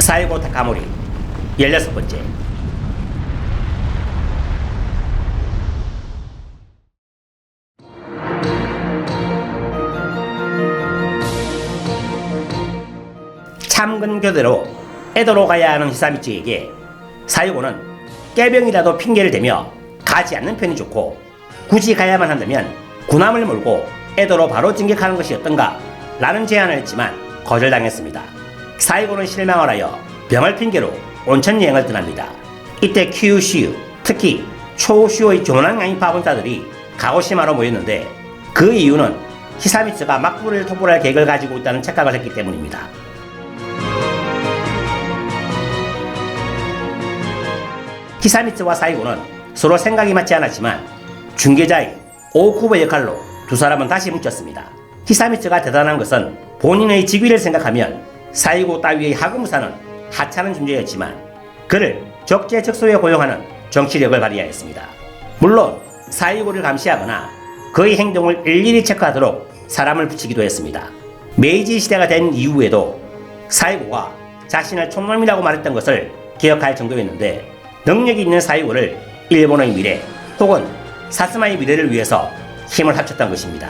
사이고 타카모리 16번째. 참근교대로 에도로 가야 하는 히사미츠에게 사이고는 깨병이라도 핑계를 대며 가지 않는 편이 좋고, 굳이 가야만 한다면 군함을 몰고 에도로 바로 진격하는 것이 어떤가 라는 제안을 했지만 거절당했습니다. 사이고는 실망을 하여 병을 핑계로 온천 여행을 떠납니다. 이때 kyushu, 특히 초슈의 조난 양이파 본사들이 가고시마로 모였는데, 그 이유는 히사미츠가 막부를 토벌할 계획을 가지고 있다는 착각을 했기 때문입니다. 히사미츠와 사이고는 서로 생각이 맞지 않았지만 중개자인 오쿠보의 역할로 두 사람은 다시 뭉쳤습니다. 히사미츠가 대단한 것은 본인의 직위를 생각하면 사이고 따위의 하급무사는 하찮은 존재였지만 그를 적재적소에 고용하는 정치력을 발휘하였습니다. 물론 사이고를 감시하거나 그의 행동을 일일이 체크하도록 사람을 붙이기도 했습니다. 메이지 시대가 된 이후에도 사이고가 자신을 촌놈이라고 말했던 것을 기억할 정도였는데, 능력이 있는 사이고를 일본의 미래 혹은 사스마의 미래를 위해서 힘을 합쳤던 것입니다.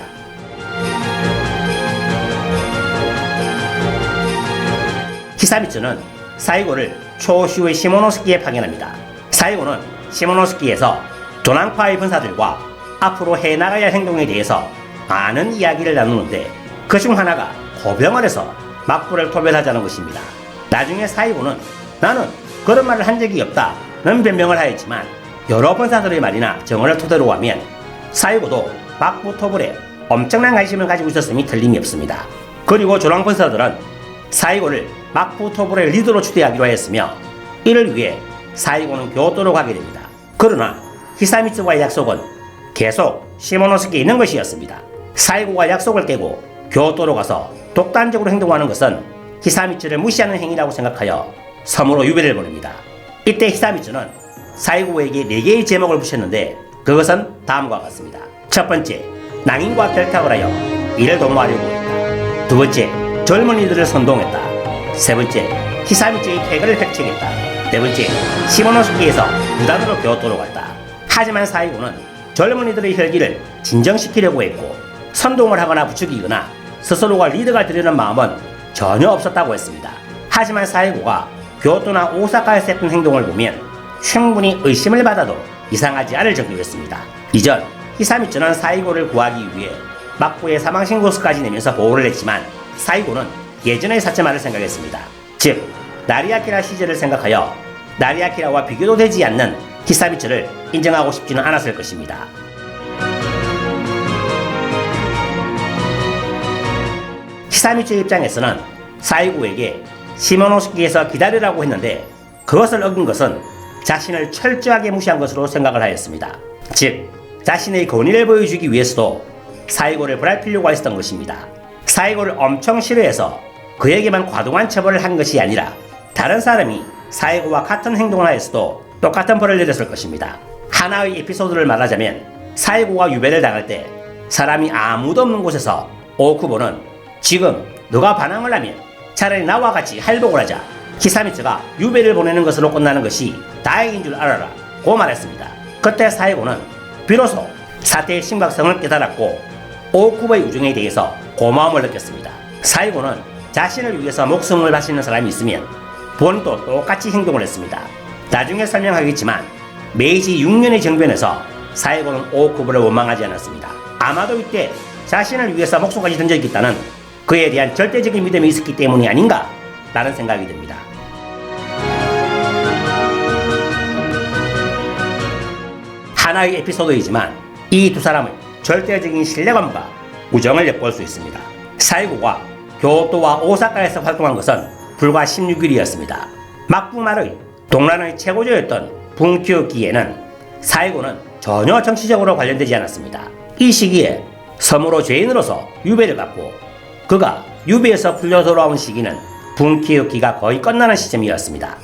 히사미츠는 사이고를 초슈의 시모노스키에 파견합니다. 사이고는 시모노스키에서 도난파의 분사들과 앞으로 해나가야 할 행동에 대해서 많은 이야기를 나누는데, 그중 하나가 고병을 해서 막부를 토벌하자는 것입니다. 나중에 사이고는 나는 그런 말을 한 적이 없다는 변명을 하였지만, 여러 번사들의 말이나 정언을 토대로 하면 사이고도 막부 토벌에 엄청난 관심을 가지고 있었음이 틀림이 없습니다. 그리고 조랑 번사들은 사이고를 막부 토벌의 리더로 추대하기로 하였으며, 이를 위해 사이고는 교토로 가게 됩니다. 그러나 히사미츠와의 약속은 계속 시모노스키에 있는 것이었습니다. 사이고가 약속을 깨고 교토로 가서 독단적으로 행동하는 것은 히사미츠를 무시하는 행위라고 생각하여 섬으로 유배를 보냅니다. 이때 히사미츠는 사이고에게 4개의 제목을 붙였는데, 그것은 다음과 같습니다. 첫 번째, 낭인과 결탁을 하여 이를 도모하려고 했다. 두 번째, 젊은이들을 선동했다. 세 번째, 히사미츠의 쾌거를 획책했다. 네 번째, 시모노스키에서 무단으로 교토로 갔다. 하지만 사이고는 젊은이들의 혈기를 진정시키려고 했고, 선동을 하거나 부추기거나 스스로가 리더가 되려는 마음은 전혀 없었다고 했습니다. 하지만 사이고가 교토나 오사카에서 했던 행동을 보면 충분히 의심을 받아도 이상하지 않을 정도였습니다. 이전 히사미츠는 사이고를 구하기 위해 막부에 사망신고서까지 내면서 보호를 했지만, 사이고는 예전의 사체만을 생각했습니다. 즉 나리아키라 시절을 생각하여 나리아키라와 비교도 되지 않는 히사미츠를 인정하고 싶지는 않았을 것입니다. 히사미츠의 입장에서는 사이고에게 시모노스키에서 기다리라고 했는데, 그것을 어긴 것은 자신을 철저하게 무시한 것으로 생각을 하였습니다. 즉 자신의 권위를 보여주기 위해서도 사이고를 보살피려고 했었던 것입니다. 사이고를 엄청 싫어해서 그에게만 과도한 처벌을 한 것이 아니라 다른 사람이 사이고와 같은 행동을 하였어도 똑같은 벌을 내렸을 것입니다. 하나의 에피소드를 말하자면, 사이고가 유배를 당할 때 사람이 아무도 없는 곳에서 오쿠보는 지금 너가 반항을 하면 차라리 나와 같이 할복을 하자, 히사미츠가 유배를 보내는 것으로 끝나는 것이 다행인 줄 알아라 고 말했습니다. 그때 사이고는 비로소 사태의 심각성을 깨달았고 오쿠보의 우정에 대해서 고마움을 느꼈습니다. 사이고는 자신을 위해서 목숨을 바치는 사람이 있으면 본인도 똑같이 행동을 했습니다. 나중에 설명하겠지만 메이지 6년의 정변에서 사이고는 오쿠보를 원망하지 않았습니다. 아마도 이때 자신을 위해서 목숨까지 던져있겠다는 그에 대한 절대적인 믿음이 있었기 때문이 아닌가 라는 생각이 듭니다. 하나의 에피소드이지만 이 두 사람의 절대적인 신뢰감과 우정을 엿볼 수 있습니다. 사이고가 교토와 오사카에서 활동한 것은 불과 16일이었습니다. 막부 말의 동란의 최고조였던 분키오키에는 사이고는 전혀 정치적으로 관련되지 않았습니다. 이 시기에 섬으로 죄인으로서 유배를 받고 그가 유배에서 풀려 돌아온 시기는 분키오키가 거의 끝나는 시점이었습니다.